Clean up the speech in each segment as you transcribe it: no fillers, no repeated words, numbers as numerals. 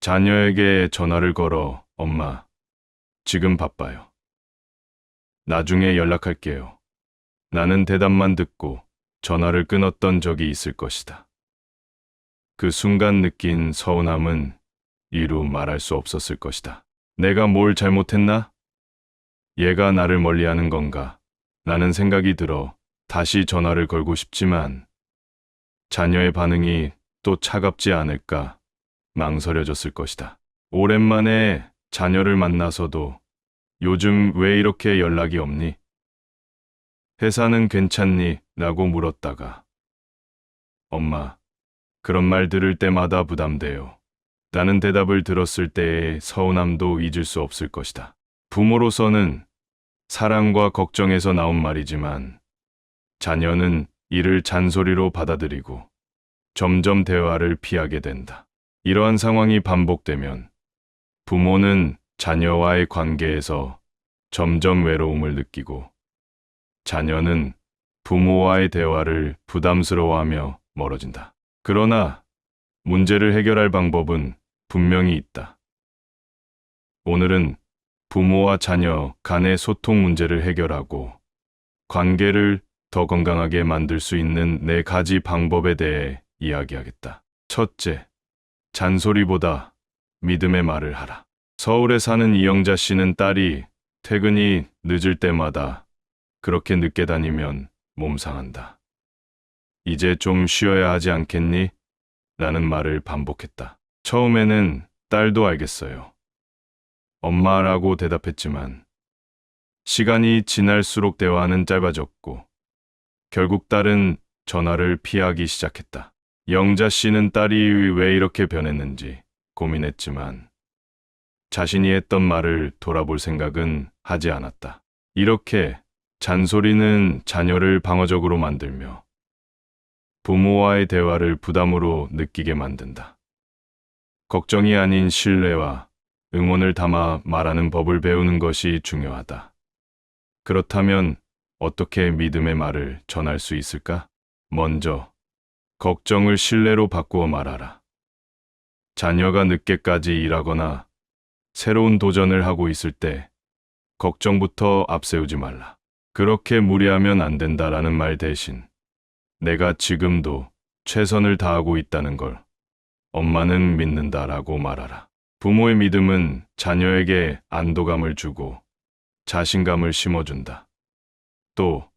자녀에게 전화를 걸어 엄마, 지금 바빠요. 나중에 연락할게요. 나는 대답만 듣고 전화를 끊었던 적이 있을 것이다. 그 순간 느낀 서운함은 이루 말할 수 없었을 것이다. 내가 뭘 잘못했나? 얘가 나를 멀리하는 건가? 라는 생각이 들어 다시 전화를 걸고 싶지만 자녀의 반응이 또 차갑지 않을까 망설여졌을 것이다. 오랜만에 자녀를 만나서도 요즘 왜 이렇게 연락이 없니? 회사는 괜찮니? 라고 물었다가 엄마, 그런 말 들을 때마다 부담돼요. 라는 대답을 들었을 때의 서운함도 잊을 수 없을 것이다. 부모로서는 사랑과 걱정에서 나온 말이지만 자녀는 이를 잔소리로 받아들이고 점점 대화를 피하게 된다. 이러한 상황이 반복되면 부모는 자녀와의 관계에서 점점 외로움을 느끼고 자녀는 부모와의 대화를 부담스러워하며 멀어진다. 그러나 문제를 해결할 방법은 분명히 있다. 오늘은 부모와 자녀 간의 소통 문제를 해결하고 관계를 더 건강하게 만들 수 있는 4가지 방법에 대해 이야기하겠다. 첫째, 잔소리보다 믿음의 말을 하라. 서울에 사는 이영자 씨는 딸이 퇴근이 늦을 때마다 그렇게 늦게 다니면 몸 상한다. 이제 좀 쉬어야 하지 않겠니? 라는 말을 반복했다. 처음에는 딸도 알겠어요. 엄마라고 대답했지만 시간이 지날수록 대화는 짧아졌고 결국 딸은 전화를 피하기 시작했다. 영자 씨는 딸이 왜 이렇게 변했는지 고민했지만 자신이 했던 말을 돌아볼 생각은 하지 않았다. 이렇게 잔소리는 자녀를 방어적으로 만들며 부모와의 대화를 부담으로 느끼게 만든다. 걱정이 아닌 신뢰와 응원을 담아 말하는 법을 배우는 것이 중요하다. 그렇다면 어떻게 믿음의 말을 전할 수 있을까? 먼저, 걱정을 신뢰로 바꾸어 말하라. 자녀가 늦게까지 일하거나 새로운 도전을 하고 있을 때 걱정부터 앞세우지 말라. 그렇게 무리하면 안 된다라는 말 대신 내가 지금도 최선을 다하고 있다는 걸 엄마는 믿는다라고 말하라. 부모의 믿음은 자녀에게 안도감을 주고 자신감을 심어준다. 또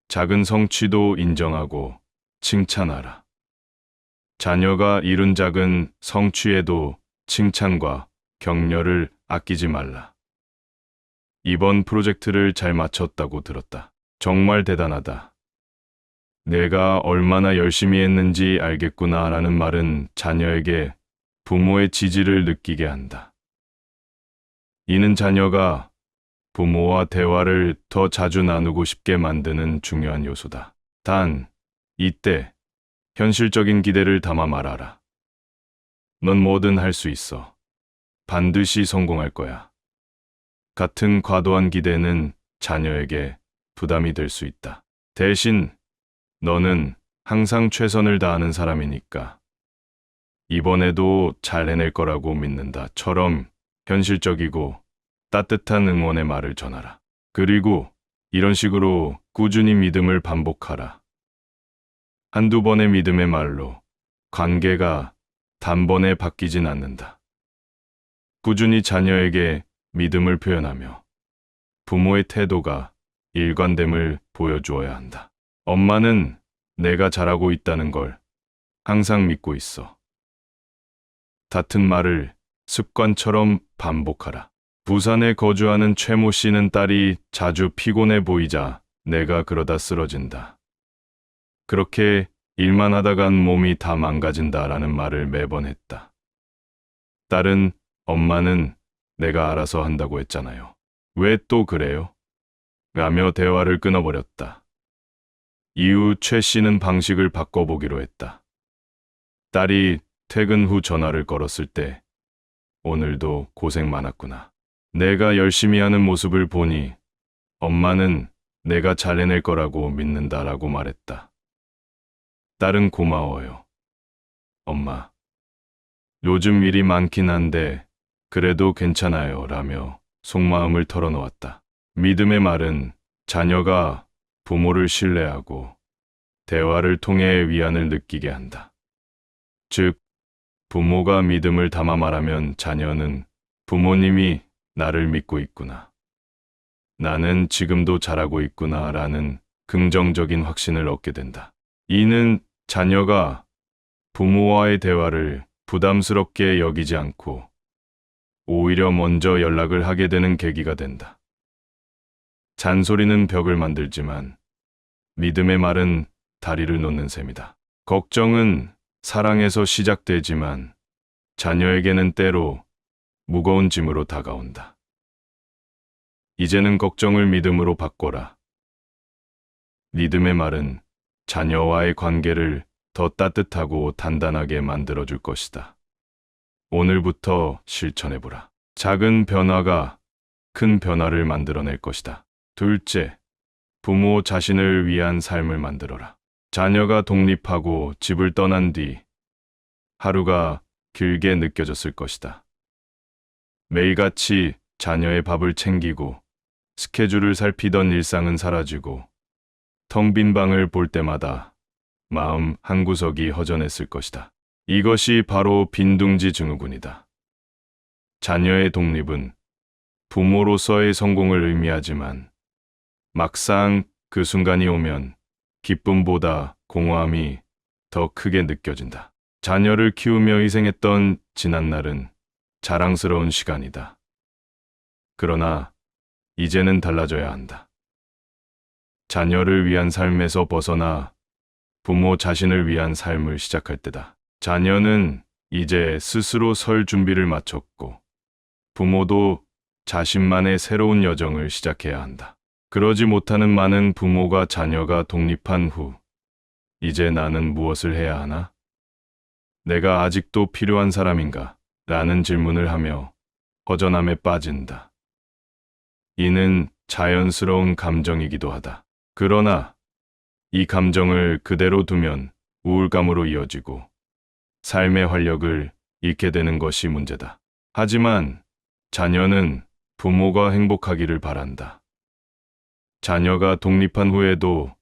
작은 성취도 인정하고 칭찬하라. 자녀가 이룬 작은 성취에도 칭찬과 격려를 아끼지 말라. 이번 프로젝트를 잘 마쳤다고 들었다. 정말 대단하다. 내가 얼마나 열심히 했는지 알겠구나 라는 말은 자녀에게 부모의 지지를 느끼게 한다. 이는 자녀가 부모와 대화를 더 자주 나누고 싶게 만드는 중요한 요소다. 단, 이때 현실적인 기대를 담아 말하라. 넌 뭐든 할 수 있어. 반드시 성공할 거야. 같은 과도한 기대는 자녀에게 부담이 될 수 있다. 대신 너는 항상 최선을 다하는 사람이니까 이번에도 잘 해낼 거라고 믿는다처럼 현실적이고 따뜻한 응원의 말을 전하라. 그리고 이런 식으로 꾸준히 믿음을 반복하라. 한두 번의 믿음의 말로 관계가 단번에 바뀌진 않는다. 꾸준히 자녀에게 믿음을 표현하며 부모의 태도가 일관됨을 보여주어야 한다. 엄마는 내가 잘하고 있다는 걸 항상 믿고 있어. 같은 말을 습관처럼 반복하라. 부산에 거주하는 최모 씨는 딸이 자주 피곤해 보이자 내가 그러다 쓰러진다. 그렇게 일만 하다간 몸이 다 망가진다라는 말을 매번 했다. 딸은 엄마는 내가 알아서 한다고 했잖아요. 왜 또 그래요? 라며 대화를 끊어버렸다. 이후 최 씨는 방식을 바꿔보기로 했다. 딸이 퇴근 후 전화를 걸었을 때 오늘도 고생 많았구나. 내가 열심히 하는 모습을 보니 엄마는 내가 잘 해낼 거라고 믿는다라고 말했다. 딸은 고마워요. 엄마. 요즘 일이 많긴 한데 그래도 괜찮아요 라며 속마음을 털어놓았다. 믿음의 말은 자녀가 부모를 신뢰하고 대화를 통해 위안을 느끼게 한다. 즉, 부모가 믿음을 담아 말하면 자녀는 부모님이 나를 믿고 있구나. 나는 지금도 잘하고 있구나 라는 긍정적인 확신을 얻게 된다. 이는 자녀가 부모와의 대화를 부담스럽게 여기지 않고 오히려 먼저 연락을 하게 되는 계기가 된다. 잔소리는 벽을 만들지만 믿음의 말은 다리를 놓는 셈이다. 걱정은 사랑에서 시작되지만 자녀에게는 때로 무거운 짐으로 다가온다. 이제는 걱정을 믿음으로 바꿔라. 믿음의 말은 자녀와의 관계를 더 따뜻하고 단단하게 만들어줄 것이다. 오늘부터 실천해보라. 작은 변화가 큰 변화를 만들어낼 것이다. 둘째, 부모 자신을 위한 삶을 만들어라. 자녀가 독립하고 집을 떠난 뒤 하루가 길게 느껴졌을 것이다. 매일같이 자녀의 밥을 챙기고 스케줄을 살피던 일상은 사라지고 텅 빈 방을 볼 때마다 마음 한구석이 허전했을 것이다. 이것이 바로 빈둥지 증후군이다. 자녀의 독립은 부모로서의 성공을 의미하지만 막상 그 순간이 오면 기쁨보다 공허함이 더 크게 느껴진다. 자녀를 키우며 희생했던 지난날은 자랑스러운 시간이다. 그러나 이제는 달라져야 한다. 자녀를 위한 삶에서 벗어나 부모 자신을 위한 삶을 시작할 때다. 자녀는 이제 스스로 설 준비를 마쳤고 부모도 자신만의 새로운 여정을 시작해야 한다. 그러지 못하는 많은 부모가 자녀가 독립한 후 이제 나는 무엇을 해야 하나? 내가 아직도 필요한 사람인가? 라는 질문을 하며 허전함에 빠진다. 이는 자연스러운 감정이기도 하다. 그러나 이 감정을 그대로 두면 우울감으로 이어지고 삶의 활력을 잃게 되는 것이 문제다. 하지만 자녀는 부모가 행복하기를 바란다. 자녀가 독립한 후에도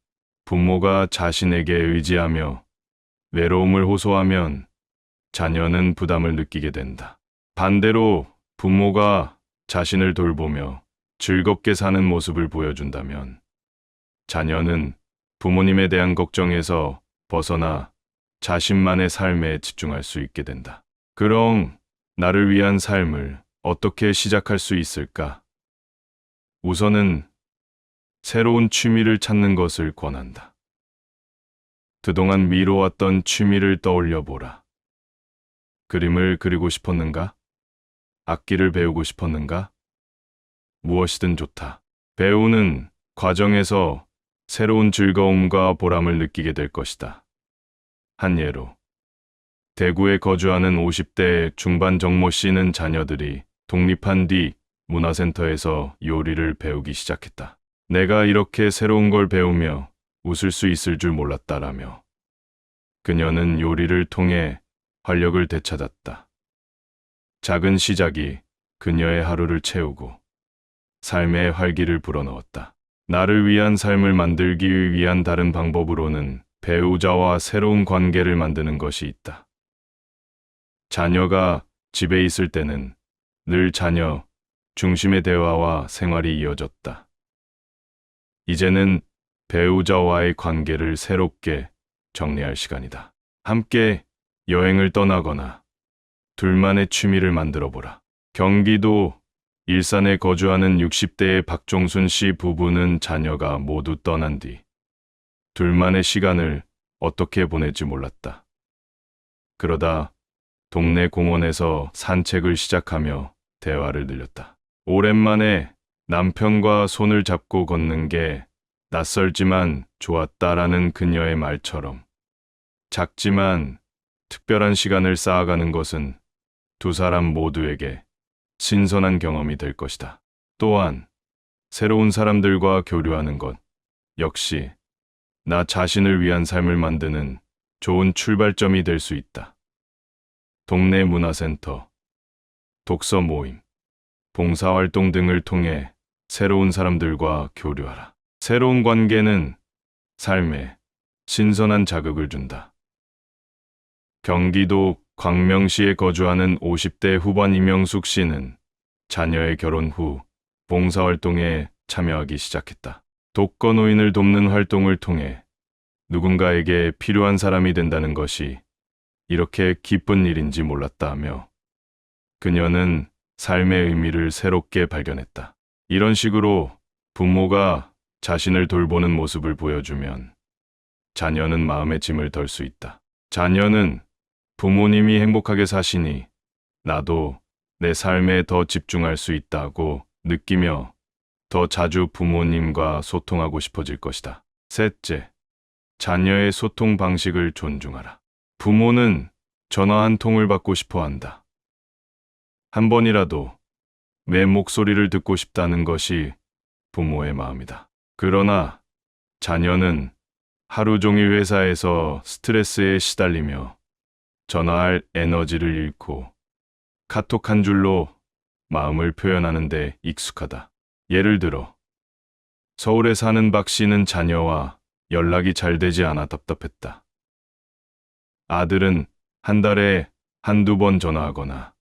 부모가 자신에게 의지하며 외로움을 호소하면 자녀는 부담을 느끼게 된다. 반대로 부모가 자신을 돌보며 즐겁게 사는 모습을 보여준다면 자녀는 부모님에 대한 걱정에서 벗어나 자신만의 삶에 집중할 수 있게 된다. 그럼 나를 위한 삶을 어떻게 시작할 수 있을까? 우선은 새로운 취미를 찾는 것을 권한다. 그동안 미뤄왔던 취미를 떠올려 보라. 그림을 그리고 싶었는가? 악기를 배우고 싶었는가? 무엇이든 좋다. 배우는 과정에서 새로운 즐거움과 보람을 느끼게 될 것이다. 한 예로, 대구에 거주하는 50대 중반 정모 씨는 자녀들이 독립한 뒤 문화센터에서 요리를 배우기 시작했다. 내가 이렇게 새로운 걸 배우며 웃을 수 있을 줄 몰랐다라며 그녀는 요리를 통해 활력을 되찾았다. 작은 시작이 그녀의 하루를 채우고 삶의 활기를 불어넣었다. 나를 위한 삶을 만들기 위한 다른 방법으로는 배우자와 새로운 관계를 만드는 것이 있다. 자녀가 집에 있을 때는 늘 자녀 중심의 대화와 생활이 이어졌다. 이제는 배우자와의 관계를 새롭게 정리할 시간이다. 함께 여행을 떠나거나 둘만의 취미를 만들어 보라. 경기도 일산에 거주하는 60대의 박종순 씨 부부는 자녀가 모두 떠난 뒤 둘만의 시간을 어떻게 보낼지 몰랐다. 그러다 동네 공원에서 산책을 시작하며 대화를 늘렸다. 오랜만에 남편과 손을 잡고 걷는 게 낯설지만 좋았다라는 그녀의 말처럼 작지만 특별한 시간을 쌓아가는 것은 두 사람 모두에게 신선한 경험이 될 것이다. 또한 새로운 사람들과 교류하는 것 역시 나 자신을 위한 삶을 만드는 좋은 출발점이 될 수 있다. 동네 문화센터, 독서 모임, 봉사활동 등을 통해 새로운 사람들과 교류하라. 새로운 관계는 삶에 신선한 자극을 준다. 경기도 광명시에 거주하는 50대 후반 이명숙 씨는 자녀의 결혼 후 봉사활동에 참여하기 시작했다. 독거노인을 돕는 활동을 통해 누군가에게 필요한 사람이 된다는 것이 이렇게 기쁜 일인지 몰랐다며 그녀는 삶의 의미를 새롭게 발견했다. 이런 식으로 부모가 자신을 돌보는 모습을 보여주면 자녀는 마음의 짐을 덜 수 있다. 자녀는 부모님이 행복하게 사시니 나도 내 삶에 더 집중할 수 있다고 느끼며 더 자주 부모님과 소통하고 싶어질 것이다. 셋째, 자녀의 소통 방식을 존중하라. 부모는 전화 한 통을 받고 싶어 한다. 한 번이라도 내 목소리를 듣고 싶다는 것이 부모의 마음이다. 그러나 자녀는 하루 종일 회사에서 스트레스에 시달리며 전화할 에너지를 잃고 카톡 한 줄로 마음을 표현하는 데 익숙하다. 예를 들어 서울에 사는 박 씨는 자녀와 연락이 잘 되지 않아 답답했다. 아들은 한 달에 한두 번 전화하거나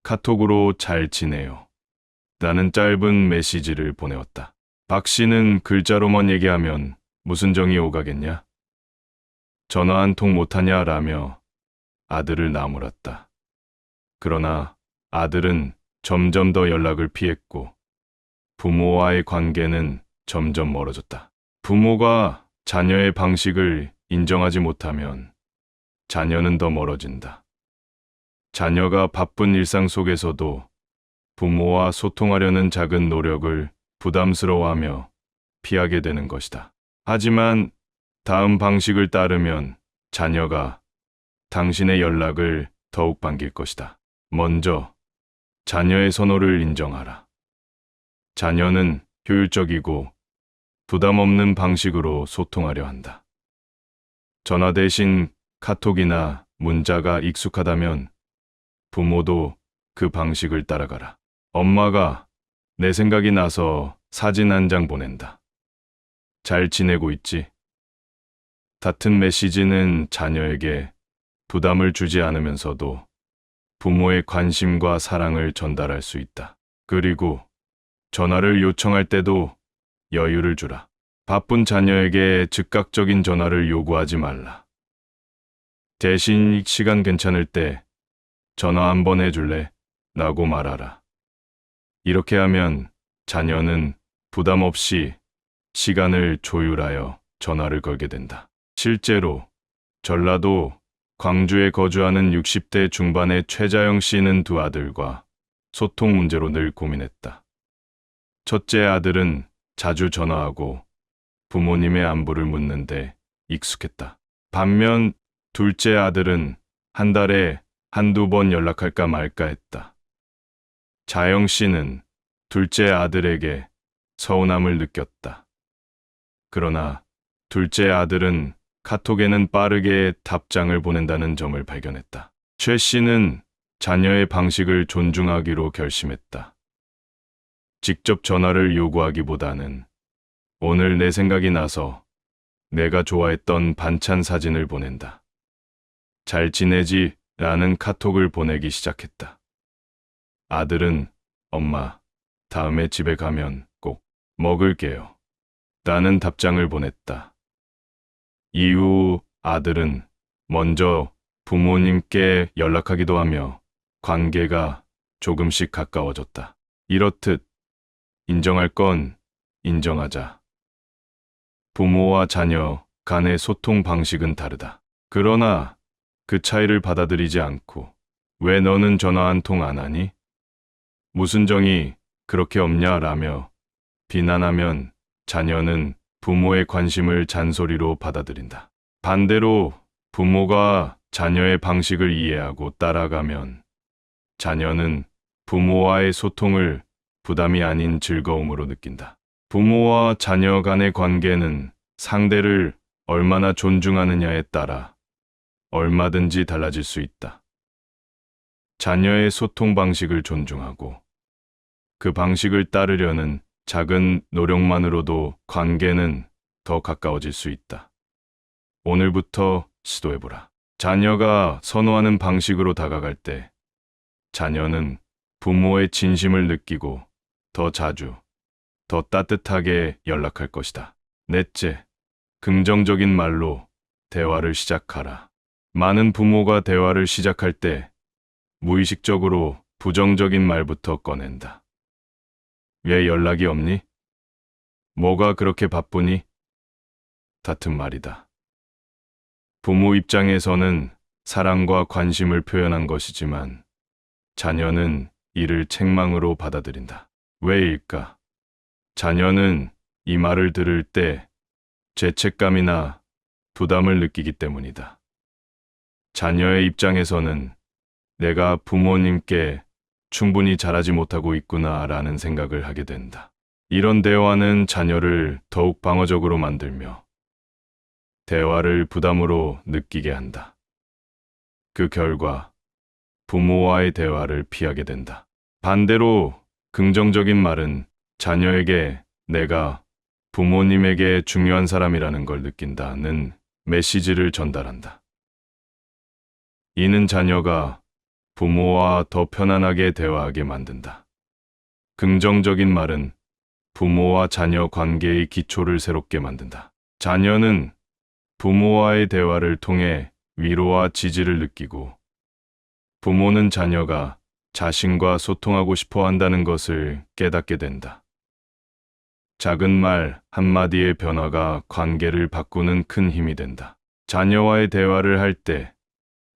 카톡으로 잘 지내요. 라는 짧은 메시지를 보내었다. 박 씨는 글자로만 얘기하면 무슨 정이 오가겠냐? 전화 한 통 못하냐? 라며 아들을 나무랐다. 그러나 아들은 점점 더 연락을 피했고 부모와의 관계는 점점 멀어졌다. 부모가 자녀의 방식을 인정하지 못하면 자녀는 더 멀어진다. 자녀가 바쁜 일상 속에서도 부모와 소통하려는 작은 노력을 부담스러워하며 피하게 되는 것이다. 하지만 다음 방식을 따르면 자녀가 당신의 연락을 더욱 반길 것이다. 먼저 자녀의 선호를 인정하라. 자녀는 효율적이고 부담 없는 방식으로 소통하려 한다. 전화 대신 카톡이나 문자가 익숙하다면 부모도 그 방식을 따라가라. 엄마가 내 생각이 나서 사진 한 장 보낸다. 잘 지내고 있지? 같은 메시지는 자녀에게 부담을 주지 않으면서도 부모의 관심과 사랑을 전달할 수 있다. 그리고 전화를 요청할 때도 여유를 주라. 바쁜 자녀에게 즉각적인 전화를 요구하지 말라. 대신 시간 괜찮을 때 전화 한번 해줄래? 라고 말하라. 이렇게 하면 자녀는 부담 없이 시간을 조율하여 전화를 걸게 된다. 실제로 전라도 광주에 거주하는 60대 중반의 최자영 씨는 두 아들과 소통 문제로 늘 고민했다. 첫째 아들은 자주 전화하고 부모님의 안부를 묻는데 익숙했다. 반면 둘째 아들은 한 달에 한두 번 연락할까 말까 했다. 자영 씨는 둘째 아들에게 서운함을 느꼈다. 그러나 둘째 아들은 카톡에는 빠르게 답장을 보낸다는 점을 발견했다. 최 씨는 자녀의 방식을 존중하기로 결심했다. 직접 전화를 요구하기보다는 오늘 내 생각이 나서 내가 좋아했던 반찬 사진을 보낸다. 잘 지내지? 라는 카톡을 보내기 시작했다. 아들은 엄마, 다음에 집에 가면 꼭 먹을게요. 라는 답장을 보냈다. 이후 아들은 먼저 부모님께 연락하기도 하며 관계가 조금씩 가까워졌다. 이렇듯 인정할 건 인정하자. 부모와 자녀 간의 소통 방식은 다르다. 그러나 그 차이를 받아들이지 않고 왜 너는 전화 한 통 안 하니? 무슨 정이 그렇게 없냐? 라며 비난하면 자녀는 부모의 관심을 잔소리로 받아들인다. 반대로 부모가 자녀의 방식을 이해하고 따라가면 자녀는 부모와의 소통을 부담이 아닌 즐거움으로 느낀다. 부모와 자녀 간의 관계는 상대를 얼마나 존중하느냐에 따라 얼마든지 달라질 수 있다. 자녀의 소통 방식을 존중하고 그 방식을 따르려는 작은 노력만으로도 관계는 더 가까워질 수 있다. 오늘부터 시도해보라. 자녀가 선호하는 방식으로 다가갈 때 자녀는 부모의 진심을 느끼고 더 자주, 더 따뜻하게 연락할 것이다. 넷째, 긍정적인 말로 대화를 시작하라. 많은 부모가 대화를 시작할 때 무의식적으로 부정적인 말부터 꺼낸다. 왜 연락이 없니? 뭐가 그렇게 바쁘니? 같은 말이다. 부모 입장에서는 사랑과 관심을 표현한 것이지만 자녀는 이를 책망으로 받아들인다. 왜일까? 자녀는 이 말을 들을 때 죄책감이나 부담을 느끼기 때문이다. 자녀의 입장에서는 내가 부모님께 충분히 잘하지 못하고 있구나라는 생각을 하게 된다. 이런 대화는 자녀를 더욱 방어적으로 만들며 대화를 부담으로 느끼게 한다. 그 결과 부모와의 대화를 피하게 된다. 반대로 긍정적인 말은 자녀에게 내가 부모님에게 중요한 사람이라는 걸 느낀다는 메시지를 전달한다. 이는 자녀가 부모와 더 편안하게 대화하게 만든다. 긍정적인 말은 부모와 자녀 관계의 기초를 새롭게 만든다. 자녀는 부모와의 대화를 통해 위로와 지지를 느끼고 부모는 자녀가 자신과 소통하고 싶어 한다는 것을 깨닫게 된다. 작은 말 한마디의 변화가 관계를 바꾸는 큰 힘이 된다. 자녀와의 대화를 할 때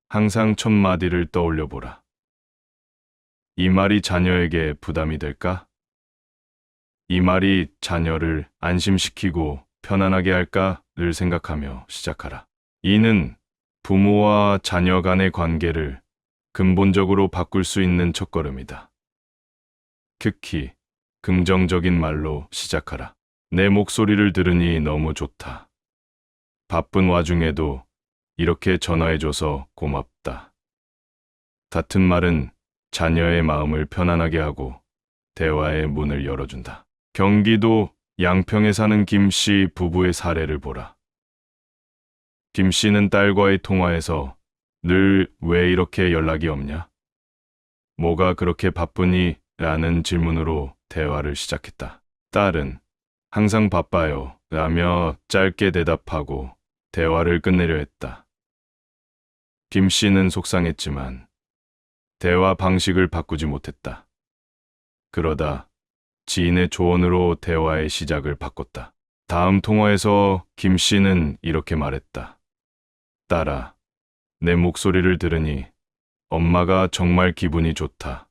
항상 첫 마디를 떠올려 보라. 이 말이 자녀에게 부담이 될까? 이 말이 자녀를 안심시키고 편안하게 할까를 생각하며 시작하라. 이는 부모와 자녀 간의 관계를 근본적으로 바꿀 수 있는 첫걸음이다. 특히 긍정적인 말로 시작하라. 내 목소리를 들으니 너무 좋다. 바쁜 와중에도 이렇게 전화해줘서 고맙다. 같은 말은 자녀의 마음을 편안하게 하고 대화의 문을 열어준다. 경기도 양평에 사는 김 씨 부부의 사례를 보라. 김 씨는 딸과의 통화에서 늘 왜 이렇게 연락이 없냐? 뭐가 그렇게 바쁘니? 라는 질문으로 대화를 시작했다. 딸은 항상 바빠요 라며 짧게 대답하고 대화를 끝내려 했다. 김 씨는 속상했지만 대화 방식을 바꾸지 못했다. 그러다 지인의 조언으로 대화의 시작을 바꿨다. 다음 통화에서 김 씨는 이렇게 말했다. 딸아, 내 목소리를 들으니 엄마가 정말 기분이 좋다.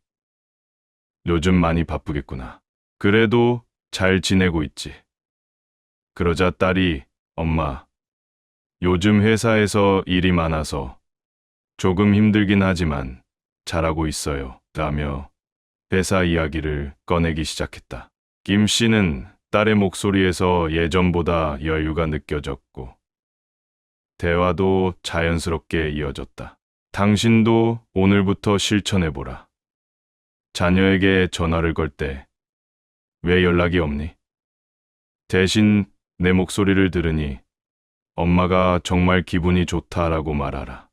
요즘 많이 바쁘겠구나. 그래도 잘 지내고 있지. 그러자 딸이 엄마, 요즘 회사에서 일이 많아서 조금 힘들긴 하지만 잘하고 있어요. 라며 회사 이야기를 꺼내기 시작했다. 김 씨는 딸의 목소리에서 예전보다 여유가 느껴졌고 대화도 자연스럽게 이어졌다. 당신도 오늘부터 실천해보라. 자녀에게 전화를 걸 때 왜 연락이 없니? 대신 내 목소리를 들으니 엄마가 정말 기분이 좋다라고 말하라.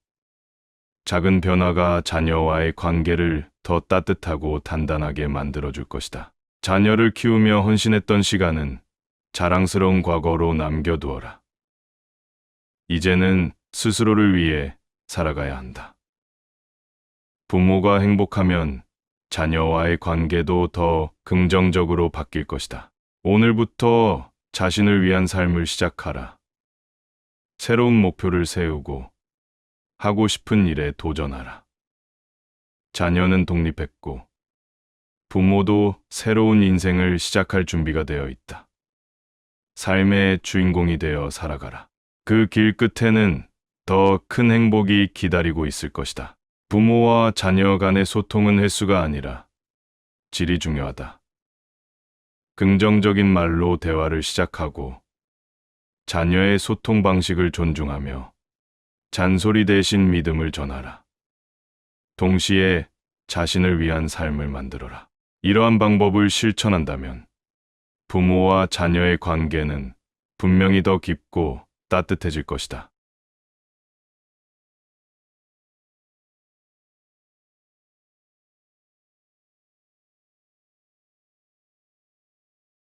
작은 변화가 자녀와의 관계를 더 따뜻하고 단단하게 만들어줄 것이다. 자녀를 키우며 헌신했던 시간은 자랑스러운 과거로 남겨두어라. 이제는 스스로를 위해 살아가야 한다. 부모가 행복하면 자녀와의 관계도 더 긍정적으로 바뀔 것이다. 오늘부터 자신을 위한 삶을 시작하라. 새로운 목표를 세우고 하고 싶은 일에 도전하라. 자녀는 독립했고 부모도 새로운 인생을 시작할 준비가 되어 있다. 삶의 주인공이 되어 살아가라. 그 길 끝에는 더 큰 행복이 기다리고 있을 것이다. 부모와 자녀 간의 소통은 횟수가 아니라 질이 중요하다. 긍정적인 말로 대화를 시작하고 자녀의 소통 방식을 존중하며 잔소리 대신 믿음을 전하라. 동시에 자신을 위한 삶을 만들어라. 이러한 방법을 실천한다면 부모와 자녀의 관계는 분명히 더 깊고 따뜻해질 것이다.